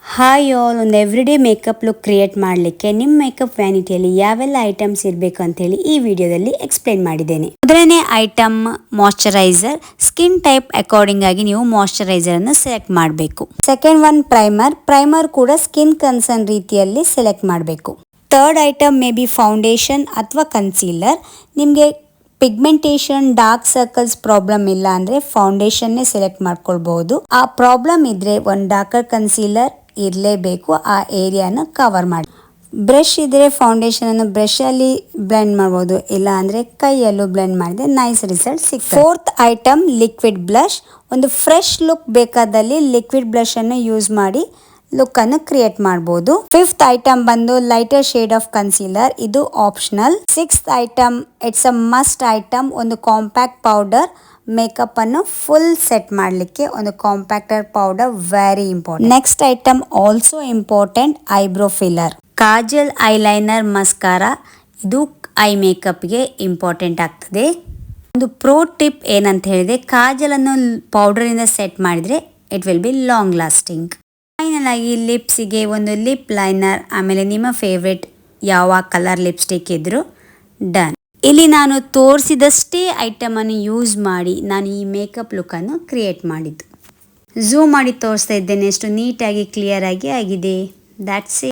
Hi all, ಒಂದು everyday makeup look create ಮಾಡಲಿಕ್ಕೆ ನಿಮ್ಮ ಮೇಕಪ್ ವ್ಯಾನಿಟಿಯಲ್ಲಿ ಯಾವೆಲ್ಲ ಐಟಮ್ಸ್ ಇರಬೇಕು ಅಂತೇಳಿ ಈ ವಿಡಿಯೋದಲ್ಲಿ ಎಕ್ಸ್ಪ್ಲೈನ್ ಮಾಡಿದ್ದೇನೆ. ಮೊದಲನೇ item moisturiser. Skin type according ಆಗಿ ನೀವು ಮಾಯಶ್ಚರೈಸರ್ ಅನ್ನು ಸೆಲೆಕ್ಟ್ ಮಾಡಬೇಕು. ಸೆಕೆಂಡ್ ಒನ್ ಪ್ರೈಮರ್ ಕೂಡ ಸ್ಕಿನ್ ಕನ್ಸರ್ನ್ ರೀತಿಯಲ್ಲಿ ಸೆಲೆಕ್ಟ್ ಮಾಡಬೇಕು. Third item may be foundation ಅಥವಾ ಕನ್ಸೀಲರ್. ನಿಮಗೆ ಪಿಗ್ಮೆಂಟೇಷನ್, ಡಾರ್ಕ್ ಸರ್ಕಲ್ಸ್ ಪ್ರಾಬ್ಲಮ್ ಇಲ್ಲ ಅಂದರೆ ಫೌಂಡೇಶನ್ನೇ ಸೆಲೆಕ್ಟ್ ಮಾಡ್ಕೊಳ್ಬಹುದು. ಆ ಪ್ರಾಬ್ಲಮ್ ಇದ್ರೆ ಒಂದು ಡಾರ್ಕರ್ ಕನ್ಸೀಲರ್ ಇರಲೇಬೇಕು, ಆ ಏರಿಯಾನ ಕವರ್ ಮಾಡಿ. ಬ್ರಷ್ ಇದ್ರೆ ಫೌಂಡೇಶನ್ ಅನ್ನು ಬ್ರಷ್ ಅಲ್ಲಿ ಬ್ಲೆಂಡ್ ಮಾಡಬಹುದು, ಇಲ್ಲ ಅಂದ್ರೆ ಕೈಯಲ್ಲೂ ಬ್ಲೆಂಡ್ ಮಾಡಿದ್ರೆ ನೈಸ್ ರಿಸಲ್ಟ್ ಸಿಗ್ತದೆ. Fourth item liquid blush. ಒಂದು ಫ್ರೆಶ್ ಲುಕ್ ಬೇಕಾದಲ್ಲಿ ಲಿಕ್ವಿಡ್ ಬ್ಲಷ್ ಅನ್ನು ಯೂಸ್ ಮಾಡಿ ಲುಕ್ ಅನ್ನು ಕ್ರಿಯೇಟ್ ಮಾಡಬಹುದು. ಫಿಫ್ತ್ ಐಟಮ್ ಬಂದು ಲೈಟರ್ ಶೇಡ್ ಆಫ್ ಕನ್ಸೀಲರ್. ಇದು optional. Sixth item, it's a must item, ಒಂದು ಕಾಂಪ್ಯಾಕ್ಟ್ ಪೌಡರ್. ಮೇಕಪ್ ಅನ್ನು ಫುಲ್ ಸೆಟ್ ಮಾಡಲಿಕ್ಕೆ ಒಂದು compactor powder very important. Next item also important, eyebrow filler. Kajal, eyeliner, mascara ಇದು eye ಮೇಕಪ್ಗೆ important ಆಗ್ತದೆ. ಒಂದು pro tip ಏನಂತ ಹೇಳಿದ್ರೆ, ಕಾಜಲ್ ಅನ್ನು ಪೌಡರ್ ಇಂದ ಸೆಟ್ ಮಾಡಿದ್ರೆ it will be long lasting. Final ಆಗಿ ಲಿಪ್ಸಿಗೆ ಒಂದು ಲಿಪ್ ಲೈನರ್, ಆಮೇಲೆ ನಿಮ್ಮ ಫೇವ್ರೆಟ್ ಯಾವ ಕಲರ್ ಲಿಪ್ಸ್ಟಿಕ್ ಇದ್ರು ಡನ್. ಇಲ್ಲಿ ನಾನು ತೋರಿಸಿದಷ್ಟೇ ಐಟಮ್ ಅನ್ನು ಯೂಸ್ ಮಾಡಿ ನಾನು ಈ ಮೇಕಪ್ ಲುಕ್ ಅನ್ನು ಕ್ರಿಯೇಟ್ ಮಾಡಿದ್ದು. ಝೂಮ್ ಮಾಡಿ ತೋರಿಸ್ತಾ ಇದ್ದೇನೆ ಎಷ್ಟು ನೀಟಾಗಿ ಕ್ಲಿಯರ್ ಆಗಿ ಆಗಿದೆ. That's it.